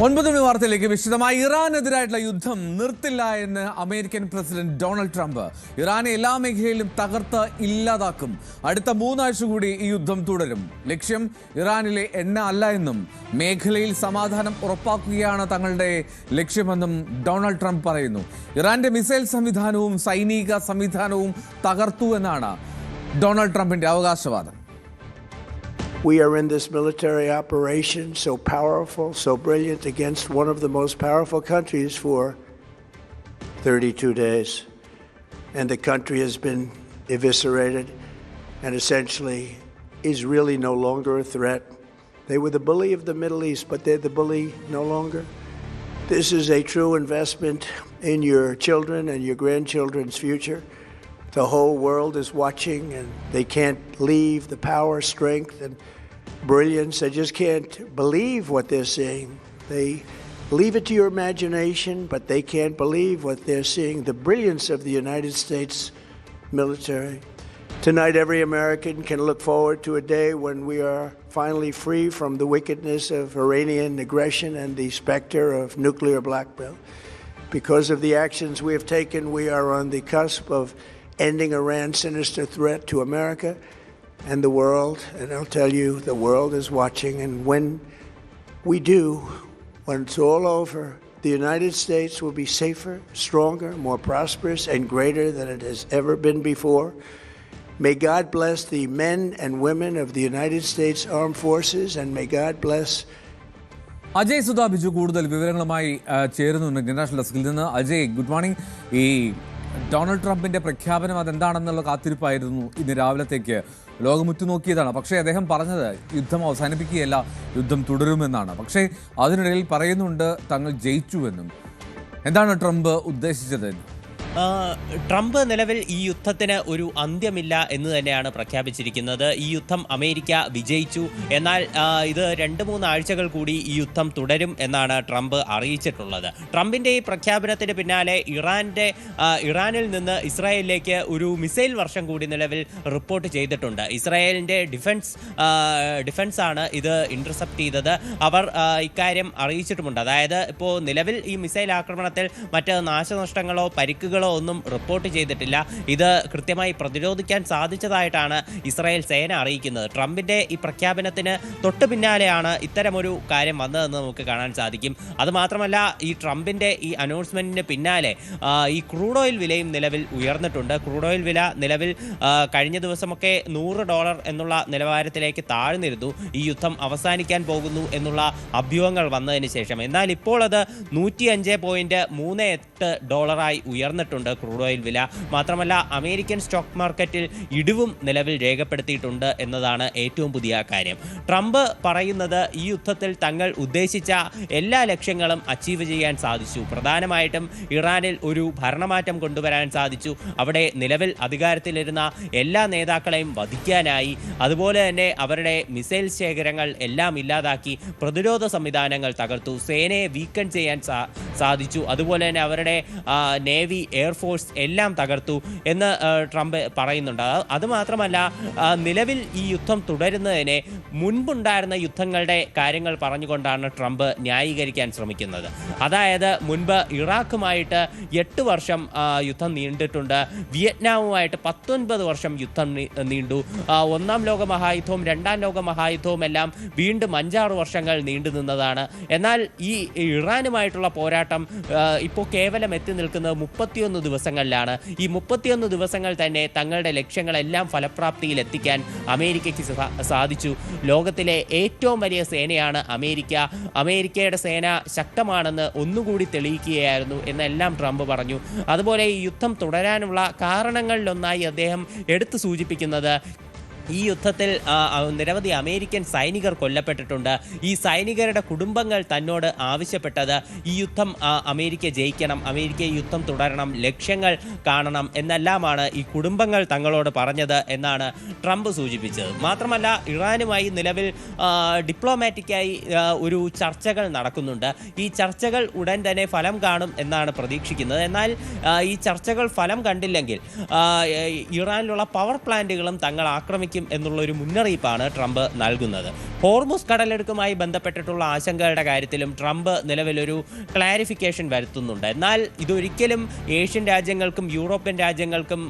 9 മണി വാർത്തയിലേക്ക് വിശദമായി. ഇറാനെതിരായിട്ടുള്ള യുദ്ധം നിർത്തില്ല എന്ന് അമേരിക്കൻ പ്രസിഡന്റ് ഡൊണാൾഡ് ട്രംപ്. ഇറാനെ എല്ലാ മേഖലയിലും തകർത്ത് ഇല്ലാതാക്കും. അടുത്ത 3 ആഴ്ച കൂടി ഈ യുദ്ധം തുടരും. ലക്ഷ്യം ഇറാനിലെ എണ്ണ അല്ല എന്നും മേഖലയിൽ സമാധാനം ഉറപ്പാക്കുകയാണ് തങ്ങളുടെ ലക്ഷ്യമെന്നും ഡൊണാൾഡ് ട്രംപ് പറയുന്നു. ഇറാന്റെ മിസൈൽ സംവിധാനവും സൈനിക സംവിധാനവും തകർത്തു എന്നാണ് ഡൊണാൾഡ് ട്രംപിന്റെ അവകാശവാദം. We are in this military operation so powerful, so brilliant against one of the most powerful countries for 32 days. And the country has been eviscerated and essentially is really no longer a threat. They were the bully of the Middle East, but they're the bully no longer. This is a true investment in your children and your grandchildren's future. The whole world is watching and they can't leave the power, strength, and brilliance. They just can't believe what they're seeing. They leave it to your imagination, but they can't believe what they're seeing. The brilliance of the United States military. Tonight, every American can look forward to a day when we are finally free from the wickedness of Iranian aggression and the specter of nuclear blackmail. Because of the actions we have taken, we are on the cusp of ending Iran's sinister threat to America and the world. And I'll tell you, the world is watching. And when we do, when it's all over, the United States will be safer, stronger, more prosperous, and greater than it has ever been before. May God bless the men and women of the United States Armed Forces, and may God bless Ajay Sudha Biju കൂടുതൽ വിവരങ്ങളുമായി ചേരുന്നുണ്ട് international ഡെസ്കിൽ നിന്ന്. Ajay, good morning. ഈ Donald ട്രംപിന്റെ പ്രഖ്യാപനം അതെന്താണെന്നുള്ള കാത്തിരിപ്പായിരുന്നു ഇന്ന് രാവിലത്തേക്ക്. ലോകം ഉറ്റുനോക്കിയതാണ്. പക്ഷേ അദ്ദേഹം പറഞ്ഞത് യുദ്ധം അവസാനിപ്പിക്കുകയല്ല, യുദ്ധം തുടരുമെന്നാണ്. പക്ഷേ അതിനിടയിൽ പറയുന്നുണ്ട് തങ്ങൾ ജയിച്ചുവെന്നും. എന്താണ് ട്രംപ് ഉദ്ദേശിച്ചത്? ട്രംപ് നിലവിൽ ഈ യുദ്ധത്തിന് ഒരു അന്ത്യമില്ല എന്ന് തന്നെയാണ് പ്രഖ്യാപിച്ചിരിക്കുന്നത്. ഈ യുദ്ധം അമേരിക്ക വിജയിച്ചു, എന്നാൽ ഇത് 2-3 ആഴ്ചകൾ കൂടി ഈ യുദ്ധം തുടരും എന്നാണ് ട്രംപ് അറിയിച്ചിട്ടുള്ളത്. ട്രംപിൻ്റെ ഈ പ്രഖ്യാപനത്തിന് പിന്നാലെ ഇറാനിൽ നിന്ന് ഇസ്രായേലിലേക്ക് ഒരു മിസൈൽ വർഷം കൂടി നിലവിൽ റിപ്പോർട്ട് ചെയ്തിട്ടുണ്ട്. ഇസ്രായേലിൻ്റെ ഡിഫൻസ് ആണ് ഇത് ഇന്റർസെപ്റ്റ് ചെയ്തത്. അവർ ഇക്കാര്യം അറിയിച്ചിട്ടുമുണ്ട്. അതായത് ഇപ്പോൾ നിലവിൽ ഈ മിസൈൽ ആക്രമണത്തിൽ മറ്റ് നാശനഷ്ടങ്ങളോ പരിക്കുകളോ ഒന്നും റിപ്പോർട്ട് ചെയ്തിട്ടില്ല. ഇത് കൃത്യമായി പ്രതിരോധിക്കാൻ സാധിച്ചതായിട്ടാണ് ഇസ്രായേൽ സേന അറിയിക്കുന്നത്. ട്രംപിൻ്റെ ഈ പ്രഖ്യാപനത്തിന് തൊട്ട് പിന്നാലെയാണ് ഇത്തരമൊരു കാര്യം വന്നതെന്ന് നമുക്ക് കാണാൻ സാധിക്കും. അതുമാത്രമല്ല, ഈ ട്രംപിൻ്റെ ഈ അനൗൺസ്മെൻറ്റിന് പിന്നാലെ ഈ ക്രൂഡ് ഓയിൽ വിലയും നിലവിൽ ഉയർന്നിട്ടുണ്ട്. ക്രൂഡ് ഓയിൽ വില നിലവിൽ കഴിഞ്ഞ ദിവസമൊക്കെ $100 എന്നുള്ള നിലവാരത്തിലേക്ക് താഴ്ന്നിരുന്നു ഈ യുദ്ധം അവസാനിക്കാൻ പോകുന്നു എന്നുള്ള അഭ്യൂഹങ്ങൾ വന്നതിന് ശേഷം. എന്നാൽ ഇപ്പോൾ അത് $105.38 ഉയർന്നിട്ടുണ്ട് ക്രൂഡ് ഓയിൽ വില. മാത്രമല്ല, അമേരിക്കൻ സ്റ്റോക്ക് മാർക്കറ്റിൽ ഇടിവും നിലവിൽ രേഖപ്പെടുത്തിയിട്ടുണ്ട് എന്നതാണ് ഏറ്റവും പുതിയ കാര്യം. ട്രംപ് പറയുന്നത് ഈ യുദ്ധത്തിൽ തങ്ങൾ ഉദ്ദേശിച്ച എല്ലാ ലക്ഷ്യങ്ങളും അച്ചീവ് ചെയ്യാൻ സാധിച്ചു. പ്രധാനമായിട്ടും ഇറാനിൽ ഒരു ഭരണമാറ്റം കൊണ്ടുവരാൻ സാധിച്ചു. അവിടെ നിലവിൽ അധികാരത്തിലിരുന്ന എല്ലാ നേതാക്കളെയും വധിക്കാനായി. അതുപോലെ തന്നെ അവരുടെ മിസൈൽ ശേഖരങ്ങൾ എല്ലാം ഇല്ലാതാക്കി. പ്രതിരോധ സംവിധാനങ്ങൾ തകർത്തു. സേനയെ വീക്കൺ ചെയ്യാൻ സാധിച്ചു. അതുപോലെ തന്നെ അവരുടെ നേവി, എയർഫോഴ്സ് എല്ലാം തകർത്തു എന്ന് ട്രംപ് പറയുന്നുണ്ട്. അതുമാത്രമല്ല, നിലവിൽ ഈ യുദ്ധം തുടരുന്നതിനെ മുൻപുണ്ടായിരുന്ന യുദ്ധങ്ങളുടെ കാര്യങ്ങൾ പറഞ്ഞുകൊണ്ടാണ് ട്രംപ് ന്യായീകരിക്കാൻ ശ്രമിക്കുന്നത്. അതായത് മുൻപ് ഇറാഖുമായിട്ട് 8 വർഷം യുദ്ധം നീണ്ടിട്ടുണ്ട്. വിയറ്റ്നാമുമായിട്ട് 19 വർഷം യുദ്ധം നീണ്ടു. 1-ാം ലോക മഹായുദ്ധവും 2-ാം ലോക മഹായുദ്ധവും എല്ലാം വീണ്ടും 5-6 വർഷങ്ങൾ നീണ്ടു നിന്നതാണ്. എന്നാൽ ഈ ഇറാനുമായിട്ടുള്ള പോരാട്ടം ഇപ്പോൾ കേവലം എത്തി നിൽക്കുന്നത് 31 ദിവസങ്ങളിലാണ്. ഈ 31 ദിവസങ്ങൾ തന്നെ തങ്ങളുടെ ലക്ഷ്യങ്ങളെല്ലാം ഫലപ്രാപ്തിയിൽ എത്തിക്കാൻ അമേരിക്കയ്ക്ക് സാധിച്ചു. ലോകത്തിലെ ഏറ്റവും വലിയ സേനയാണ് അമേരിക്ക. അമേരിക്കയുടെ സേന ശക്തമാണെന്ന് ഒന്നുകൂടി തെളിയിക്കുകയായിരുന്നു എന്നെല്ലാം ട്രംപ് പറഞ്ഞു. അതുപോലെ ഈ യുദ്ധം തുടരാനുള്ള കാരണങ്ങളിലൊന്നായി അദ്ദേഹം എടുത്തു സൂചിപ്പിക്കുന്നത് ഈ യുദ്ധത്തിൽ നിരവധി അമേരിക്കൻ സൈനികർ കൊല്ലപ്പെട്ടിട്ടുണ്ട്. ഈ സൈനികരുടെ കുടുംബങ്ങൾ തന്നോട് ആവശ്യപ്പെട്ടത് ഈ യുദ്ധം അമേരിക്ക ജയിക്കണം, അമേരിക്ക ഈ യുദ്ധം തുടരണം, ലക്ഷ്യങ്ങൾ കാണണം എന്നെല്ലാമാണ് ഈ കുടുംബങ്ങൾ തങ്ങളോട് പറഞ്ഞത് എന്നാണ് ട്രംപ് സൂചിപ്പിച്ചത്. മാത്രമല്ല, ഇറാനുമായി നിലവിൽ ഡിപ്ലോമാറ്റിക്കായി ഒരു ചർച്ചകൾ നടക്കുന്നുണ്ട്. ഈ ചർച്ചകൾ ഉടൻ തന്നെ ഫലം കാണും എന്നാണ് പ്രതീക്ഷിക്കുന്നത്. എന്നാൽ ഈ ചർച്ചകൾ ഫലം കണ്ടില്ലെങ്കിൽ ഇറാനിലുള്ള പവർ പ്ലാന്റുകളും തങ്ങൾ ആക്രമിക്കും അവസാനിക്കും എന്നുള്ളൊരു മുന്നറിയിപ്പാണ് ട്രംപ് നൽകുന്നത്. ഹോർമുസ് കടലെടുക്കുമായി ബന്ധപ്പെട്ടിട്ടുള്ള ആശങ്കകളുടെ കാര്യത്തിലും ട്രംപ് നിലവിലൊരു ക്ലാരിഫിക്കേഷൻ വരുത്തുന്നുണ്ട്. എന്നാൽ ഇതൊരിക്കലും ഏഷ്യൻ രാജ്യങ്ങൾക്കും യൂറോപ്യൻ രാജ്യങ്ങൾക്കും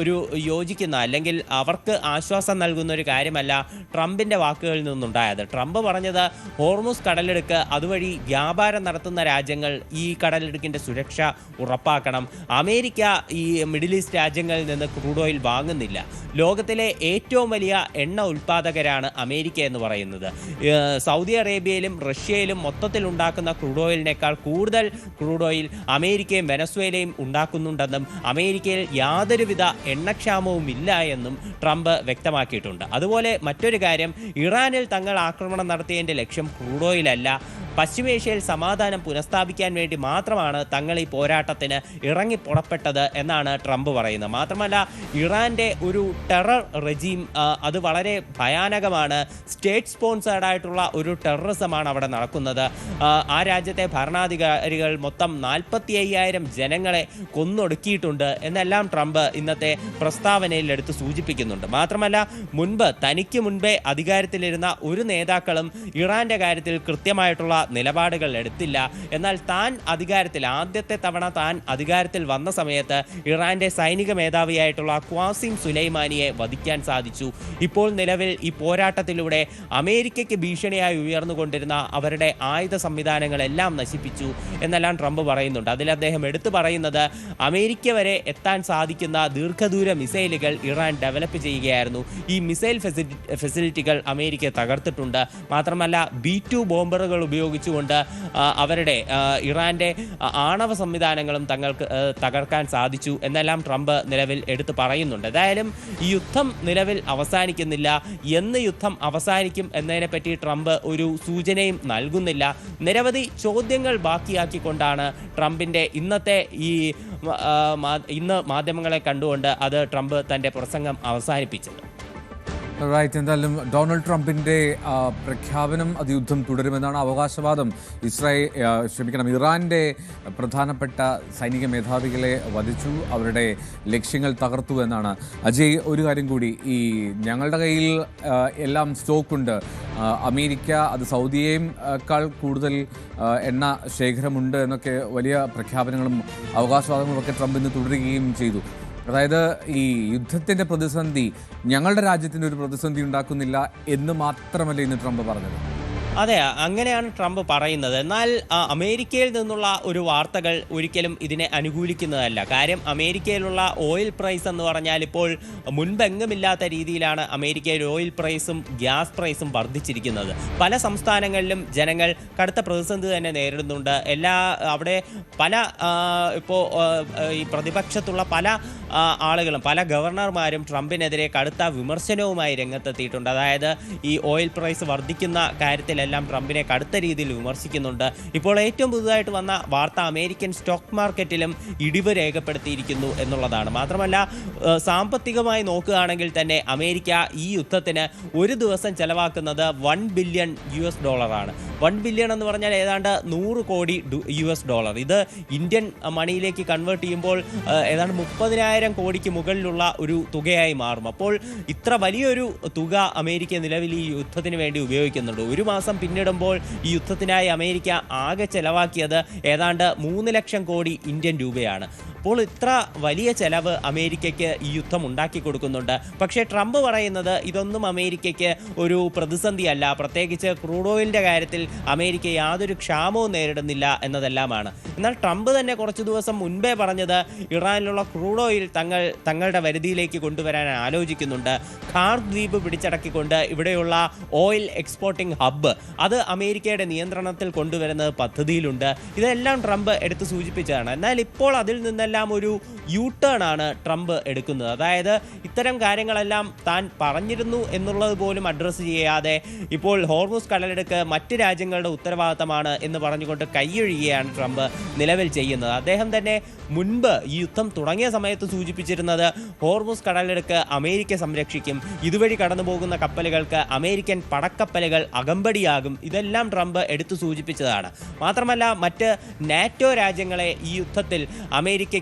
ഒരു യോജിക്കുന്ന അല്ലെങ്കിൽ അവർക്ക് ആശ്വാസം നൽകുന്ന ഒരു കാര്യമല്ല ട്രംപിൻ്റെ വാക്കുകളിൽ നിന്നുണ്ടായത്. ട്രംപ് പറഞ്ഞത് ഹോർമുസ് കടലെടുക്ക് അതുവഴി വ്യാപാരം നടത്തുന്ന രാജ്യങ്ങൾ ഈ കടലെടുക്കിൻ്റെ സുരക്ഷ ഉറപ്പാക്കണം. അമേരിക്ക ഈ മിഡിൽ ഈസ്റ്റ് രാജ്യങ്ങളിൽ നിന്ന് ക്രൂഡ് ഓയിൽ വാങ്ങുന്നില്ല. ലോകത്തിലെ ഏറ്റവും വലിയ എണ്ണ ഉൽപ്പാദകരാണ് അമേരിക്ക എന്ന് പറയുന്നത്. സൗദി അറേബ്യയിലും റഷ്യയിലും മൊത്തത്തിൽ ഉണ്ടാക്കുന്ന ക്രൂഡ് ഓയിലിനേക്കാൾ കൂടുതൽ ക്രൂഡ് ഓയിൽ അമേരിക്കയും വെനസ്വേലയും ഉണ്ടാക്കുന്നുണ്ടെന്നും അമേരിക്കയിൽ യാതൊരുവിധ എണ്ണക്ഷാമവും ഇല്ല എന്നും ട്രംപ് വ്യക്തമാക്കിയിട്ടുണ്ട്. അതുപോലെ മറ്റൊരു കാര്യം, ഇറാനിൽ തങ്ങൾ ആക്രമണം നടത്തിയതിൻ്റെ ലക്ഷ്യം ക്രൂഡ് ഓയിലല്ല, പശ്ചിമേഷ്യയിൽ സമാധാനം പുനഃസ്ഥാപിക്കാൻ വേണ്ടി മാത്രമാണ് തങ്ങൾ ഈ പോരാട്ടത്തിന് ഇറങ്ങി പുറപ്പെട്ടത് എന്നാണ് ട്രംപ് പറയുന്നത്. മാത്രമല്ല ഇറാൻ്റെ ഒരു ടെറർ റെജീം അത് വളരെ ഭയാനകമാണ്. സ്റ്റേറ്റ് സ്പോൺസേർഡ് ആയിട്ടുള്ള ഒരു ടെററിസമാണ് അവിടെ നടക്കുന്നത്. ആ രാജ്യത്തെ ഭരണാധികാരികൾ മൊത്തം 45,000 ജനങ്ങളെ കൊന്നൊടുക്കിയിട്ടുണ്ട് എന്നെല്ലാം ട്രംപ് ഇന്നത്തെ പ്രസ്താവനയിൽ എടുത്ത് സൂചിപ്പിക്കുന്നുണ്ട്. മാത്രമല്ല തനിക്ക് മുൻപേ അധികാരത്തിലിരുന്ന ഒരു നേതാക്കളും ഇറാൻ്റെ കാര്യത്തിൽ കൃത്യമായിട്ടുള്ള നിലപാടുകൾ എടുത്തില്ല. എന്നാൽ ആദ്യത്തെ തവണ താൻ അധികാരത്തിൽ വന്ന സമയത്ത് ഇറാന്റെ സൈനിക മേധാവിയായിട്ടുള്ള ഖ്വാസിം സുലൈമാനിയെ വധിക്കാൻ സാധിച്ചു. ഇപ്പോൾ നിലവിൽ ഈ പോരാട്ടത്തിലൂടെ അമേരിക്കയ്ക്ക് ഭീഷണിയായി ഉയർന്നുകൊണ്ടിരുന്ന അവരുടെ ആയുധ സംവിധാനങ്ങളെല്ലാം നശിപ്പിച്ചു എന്നെല്ലാം ട്രംപ് പറയുന്നുണ്ട്. അതിൽ അദ്ദേഹം എടുത്തു പറയുന്നത് അമേരിക്ക വരെ എത്താൻ സാധിക്കുന്ന ദീർഘദൂര മിസൈലുകൾ ഇറാൻ ഡെവലപ്പ് ചെയ്യുകയായിരുന്നു. ഈ മിസൈൽ ഫെസിലിറ്റികൾ അമേരിക്ക തകർത്തിട്ടുണ്ട്. മാത്രമല്ല B-2 ബോംബറുകൾ ഉപയോഗിച്ചുകൊണ്ട് അവരുടെ ഇറാന്റെ ആണവ സംവിധാനങ്ങളും തങ്ങൾക്ക് തകർക്കാൻ സാധിച്ചു എന്നെല്ലാം ട്രംപ് നിലവിൽ എടുത്തു പറയുന്നുണ്ട്. ഏതായാലും ഈ യുദ്ധം നിലവിൽ അവസാനിക്കുന്നില്ല. എന്ന് യുദ്ധം അവസാനിക്കും എന്നതിനെപ്പറ്റി ട്രംപ് ഒരു സൂചനയും നൽകുന്നില്ല. നിരവധി ചോദ്യങ്ങൾ ബാക്കിയാക്കിക്കൊണ്ടാണ് ട്രംപിൻ്റെ ഇന്ന് മാധ്യമങ്ങളെ കണ്ടുകൊണ്ട് ട്രംപ് തൻ്റെ പ്രസംഗം അവസാനിപ്പിച്ചത്. റൈറ്റ്. എന്തായാലും ഡൊണാൾഡ് ട്രംപിന്റെ പ്രഖ്യാപനം അത് യുദ്ധം തുടരുമെന്നാണ് അവകാശവാദം. ഇറാന്റെ പ്രധാനപ്പെട്ട സൈനിക മേധാവികളെ വധിച്ചു, അവരുടെ ലക്ഷ്യങ്ങൾ തകർത്തു എന്നാണ്. അജയ്, ഒരു കാര്യം കൂടി, ഈ ഞങ്ങളുടെ കയ്യിൽ എല്ലാം സ്റ്റോക്കുണ്ട്, അമേരിക്ക അത് സൗദിയേക്കാൾ കൂടുതൽ എണ്ണ ശേഖരമുണ്ട് എന്നൊക്കെ വലിയ പ്രഖ്യാപനങ്ങളും അവകാശവാദങ്ങളും ഒക്കെ ട്രംപ് ഇന്ന് തുടരുകയും ചെയ്തു. അതായത് ഈ യുദ്ധത്തിൻ്റെ പ്രതിസന്ധി ഞങ്ങളുടെ രാജ്യത്തിന് ഒരു പ്രതിസന്ധി ഉണ്ടാക്കുന്നില്ല എന്ന് മാത്രമല്ല ഇന്ന് ട്രംപ് പറഞ്ഞത്. അതെ, അങ്ങനെയാണ് ട്രംപ് പറയുന്നത്. എന്നാൽ അമേരിക്കയിൽ നിന്നുള്ള ഒരു വാർത്തകൾ ഒരിക്കലും ഇതിനെ അനുകൂലിക്കുന്നതല്ല. കാര്യം അമേരിക്കയിലുള്ള ഓയിൽ പ്രൈസ് എന്ന് പറഞ്ഞാൽ ഇപ്പോൾ മുൻപെങ്ങുമില്ലാത്ത രീതിയിലാണ് അമേരിക്കയിൽ ഓയിൽ പ്രൈസും ഗ്യാസ് പ്രൈസും വർദ്ധിച്ചിരിക്കുന്നത്. പല സംസ്ഥാനങ്ങളിലും ജനങ്ങൾ കടുത്ത പ്രതിസന്ധി തന്നെ നേരിടുന്നുണ്ട്. അവിടെ ഇപ്പോൾ ഈ പ്രതിപക്ഷത്തുള്ള പല ആളുകളും പല ഗവർണർമാരും ട്രംപിനെതിരെ കടുത്ത വിമർശനവുമായി രംഗത്തെത്തിയിട്ടുണ്ട്. അതായത് ഈ ഓയിൽ പ്രൈസ് വർദ്ധിക്കുന്ന കാര്യത്തിൽ ട്രംപിനെ കടുത്ത രീതിയിൽ വിമർശിക്കുന്നുണ്ട്. ഇപ്പോൾ ഏറ്റവും പുതുതായിട്ട് വന്ന വാർത്ത അമേരിക്കൻ സ്റ്റോക്ക് മാർക്കറ്റിലും ഇടിവ് രേഖപ്പെടുത്തിയിരിക്കുന്നു എന്നുള്ളതാണ്. മാത്രമല്ല സാമ്പത്തികമായി നോക്കുകയാണെങ്കിൽ തന്നെ അമേരിക്ക ഈ യുദ്ധത്തിന് ഒരു ദിവസം ചെലവാക്കുന്നത് $1 ബില്യൺ ആണ്. $1 ബില്യൺ എന്ന് പറഞ്ഞാൽ ഏതാണ്ട് 100 കോടി $. ഇത് ഇന്ത്യൻ മണിയിലേക്ക് കൺവേർട്ട് ചെയ്യുമ്പോൾ ഏതാണ്ട് 30,000 കോടിക്ക് മുകളിലുള്ള ഒരു തുകയായി മാറും. അപ്പോൾ ഇത്ര വലിയൊരു തുക അമേരിക്ക നിലവിൽ ഈ യുദ്ധത്തിന് വേണ്ടി ഉപയോഗിക്കുന്നുണ്ട്. ഒരു മാസം പിന്നിടുമ്പോൾ ഈ യുദ്ധത്തിനായി അമേരിക്ക ആകെ ചെലവാക്കിയത് ഏതാണ്ട് 3 ലക്ഷം കോടി ഇന്ത്യൻ രൂപയാണ്. അപ്പോൾ ഇത്ര വലിയ ചെലവ് അമേരിക്കയ്ക്ക് ഈ യുദ്ധം ഉണ്ടാക്കി കൊടുക്കുന്നുണ്ട്. പക്ഷേ ട്രംപ് പറയുന്നത് ഇതൊന്നും അമേരിക്കയ്ക്ക് ഒരു പ്രതിസന്ധിയല്ല, പ്രത്യേകിച്ച് ക്രൂഡ് ഓയിലിൻ്റെ കാര്യത്തിൽ അമേരിക്ക യാതൊരു ക്ഷാമവും നേരിടുന്നില്ല എന്നതെല്ലാമാണ്. എന്നാൽ ട്രംപ് തന്നെ കുറച്ച് ദിവസം മുൻപേ പറഞ്ഞത് ഇറാനിലുള്ള ക്രൂഡ് ഓയിൽ തങ്ങളുടെ വരുതിയിലേക്ക് കൊണ്ടുവരാൻ ആലോചിക്കുന്നുണ്ട്. ഖാർ ദ്വീപ് പിടിച്ചടക്കിക്കൊണ്ട് ഇവിടെയുള്ള ഓയിൽ എക്സ്പോർട്ടിംഗ് ഹബ്ബ് അത് അമേരിക്കയുടെ നിയന്ത്രണത്തിൽ കൊണ്ടുവരുന്നത് പദ്ധതിയിലുണ്ട്. ഇതെല്ലാം ട്രംപ് എടുത്ത് സൂചിപ്പിച്ചതാണ്. എന്നാൽ ഇപ്പോൾ അതിൽ നിന്നെല്ലാം ഒരു യു-ടേൺ ആണ് ട്രംപ് എടുക്കുന്നത്. അതായത് ഇത്തരം കാര്യങ്ങളെല്ലാം താൻ പറഞ്ഞിരുന്നു എന്നുള്ളത് പോലും അഡ്രസ്സ് ചെയ്യാതെ ഇപ്പോൾ ഹോർമുസ് കടലെടുക്ക് മറ്റ് രാജ്യങ്ങളുടെ ഉത്തരവാദിത്തമാണ് എന്ന് പറഞ്ഞുകൊണ്ട് കൈയൊഴിയുകയാണ് ട്രംപ് നിലവിൽ ചെയ്യുന്നത്. അദ്ദേഹം തന്നെ മുൻപ് ഈ യുദ്ധം തുടങ്ങിയ സമയത്ത് സൂചിപ്പിച്ചിരുന്നത് ഹോർമുസ് കടലെടുക്ക് അമേരിക്ക സംരക്ഷിക്കും, ഇതുവഴി കടന്നു പോകുന്ന കപ്പലുകൾക്ക് അമേരിക്കൻ പടക്കപ്പലുകൾ അകമ്പടിയാകും. ഇതെല്ലാം ട്രംപ് എടുത്തു സൂചിപ്പിച്ചതാണ്. മാത്രമല്ല മറ്റ് നാറ്റോ രാജ്യങ്ങളെ ഈ യുദ്ധത്തിൽ അമേരിക്ക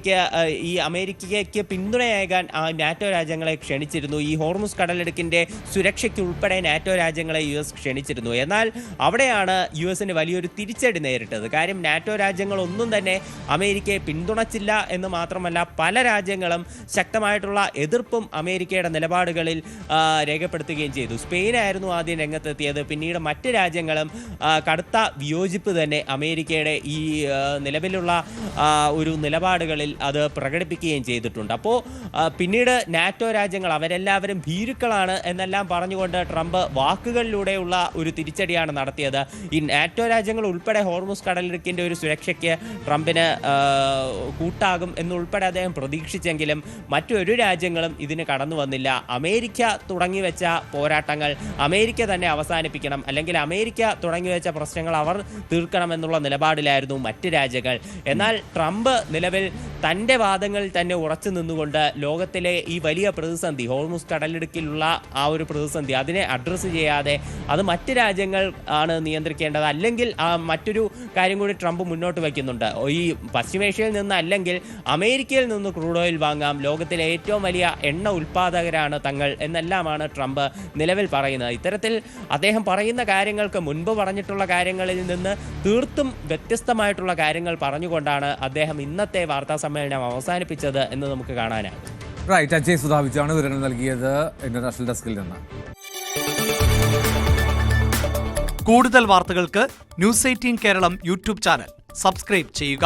അമേരിക്കയ്ക്ക് പിന്തുണയേകാൻ നാറ്റോ രാജ്യങ്ങളെ ക്ഷണിച്ചിരുന്നു. ഈ ഹോർമുസ് കടലിടുക്കിൻ്റെ സുരക്ഷയ്ക്ക് ഉൾപ്പെടെ നാറ്റോ രാജ്യങ്ങളെ US ക്ഷണിച്ചിരുന്നു. എന്നാൽ അവിടെയാണ് US വലിയൊരു തിരിച്ചടി നേരിട്ടത്. കാര്യം നാറ്റോ രാജ്യങ്ങളൊന്നും തന്നെ അമേരിക്കയെ പിന്തുണച്ചില്ല എന്ന് മാത്രമല്ല പല രാജ്യങ്ങളും ശക്തമായിട്ടുള്ള എതിർപ്പും അമേരിക്കയുടെ നിലപാടുകളിൽ രേഖപ്പെടുത്തുകയും ചെയ്തു. സ്പെയിനായിരുന്നു ആദ്യം രംഗത്തെത്തിയത്. പിന്നീട് മറ്റ് രാജ്യങ്ങളും കടുത്ത വിയോജിപ്പ് തന്നെ അമേരിക്കയുടെ ഈ നിലവിലുള്ള ഒരു നിലപാടുകളിൽ അത് പ്രകടിപ്പിക്കുകയും ചെയ്തിട്ടുണ്ട്. അപ്പോൾ പിന്നീട് നാറ്റോ രാജ്യങ്ങൾ അവരെല്ലാവരും ഭീരുക്കളാണ് എന്നെല്ലാം പറഞ്ഞുകൊണ്ട് ട്രംപ് വാക്കുകളിലൂടെയുള്ള ഒരു തിരിച്ചടിയാണ് നടത്തിയത്. ഈ നാറ്റോ രാജ്യങ്ങൾ ഉൾപ്പെടെ ഹോർമുസ് കടലിടുക്കിൻ്റെ ഒരു സുരക്ഷയ്ക്ക് ട്രംപിന് കൂട്ടാകും എന്നുൾപ്പെടെ അദ്ദേഹം പ്രതീക്ഷിച്ചെങ്കിലും മറ്റൊരു രാജ്യങ്ങളും ഇതിന് കടന്നു വന്നില്ല. അമേരിക്ക തുടങ്ങിവെച്ച പോരാട്ടങ്ങൾ അമേരിക്ക തന്നെ അവസാനിപ്പിക്കണം, അല്ലെങ്കിൽ അമേരിക്ക തുടങ്ങിവെച്ച പ്രശ്നങ്ങൾ അവർ തീർക്കണമെന്നുള്ള നിലപാടിലായിരുന്നു മറ്റ് രാജ്യങ്ങൾ. എന്നാൽ ട്രംപ് നിലവിൽ തൻ്റെ വാദങ്ങളിൽ തന്നെ ഉറച്ചു നിന്നുകൊണ്ട് ലോകത്തിലെ ഈ വലിയ പ്രതിസന്ധി, ഹോർമുസ് കടലിടുക്കിലുള്ള ആ ഒരു പ്രതിസന്ധി, അതിനെ അഡ്രസ്സ് ചെയ്യാതെ അത് മറ്റ് രാജ്യങ്ങൾ ആണ് നിയന്ത്രിക്കേണ്ടത്. അല്ലെങ്കിൽ മറ്റൊരു കാര്യം കൂടി ട്രംപ് മുന്നോട്ട് വയ്ക്കുന്നുണ്ട്. ഈ പശ്ചിമേഷ്യയിൽ നിന്ന് അല്ലെങ്കിൽ അമേരിക്കയിൽ നിന്ന് ക്രൂഡ് ഓയിൽ വാങ്ങാം, ലോകത്തിലെ ഏറ്റവും വലിയ എണ്ണ ഉൽപ്പാദകരാണ് തങ്ങൾ എന്നെല്ലാമാണ് ട്രംപ് നിലവിൽ പറയുന്നത്. ഇത്തരത്തിൽ അദ്ദേഹം പറയുന്ന കാര്യങ്ങൾക്ക് മുൻപ് പറഞ്ഞിട്ടുള്ള കാര്യങ്ങളിൽ നിന്ന് തീർത്തും വ്യത്യസ്തമായിട്ടുള്ള കാര്യങ്ങൾ പറഞ്ഞുകൊണ്ടാണ് അദ്ദേഹം ഇന്നത്തെ വാർത്താ സമ്മേളനം അവസാനിപ്പിച്ചത് എന്ന് നമുക്ക് കാണാനാകും. റൈറ്റ്, അജയ് സുധാവിച്ചാണ് വിവരങ്ങൾ നൽകിയത് ഇന്റർനാഷണൽ ഡെസ്കിൽ നിന്ന്. കൂടുതൽ വാർത്തകൾക്ക് News 18 Keralam YouTube channel subscribe ചെയ്യുക.